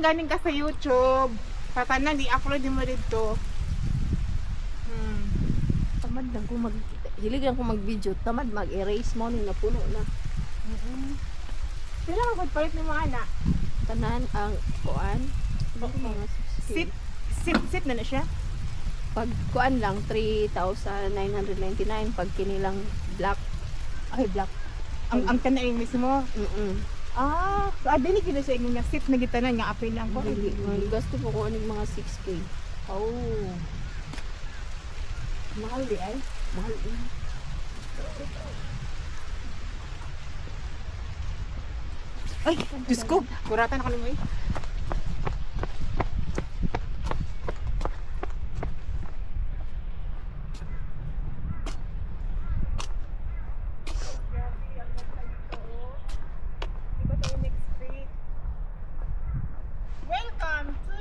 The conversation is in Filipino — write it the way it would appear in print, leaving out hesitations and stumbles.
ganing ka sa YouTube. Tatanan, i-upload mo dito. Tamad lang ko hilig lang ko mag-video, tamad mag-erase mo na puno na. Sila magpalit ng mga anak. Tanan ang kuan. Mga Sit na siya. pag kuan lang 3,999 pag kinilang black. Ay black. Ang kanaing mismo. Dili gid sa ingon nga sit na gitanan nga apil lang ko. Gasto po ko aning mga 6K. Oh. Mahal di ay. Mahal din. Ay, Diyos ko. Kuratan na kalimoy. Welcome to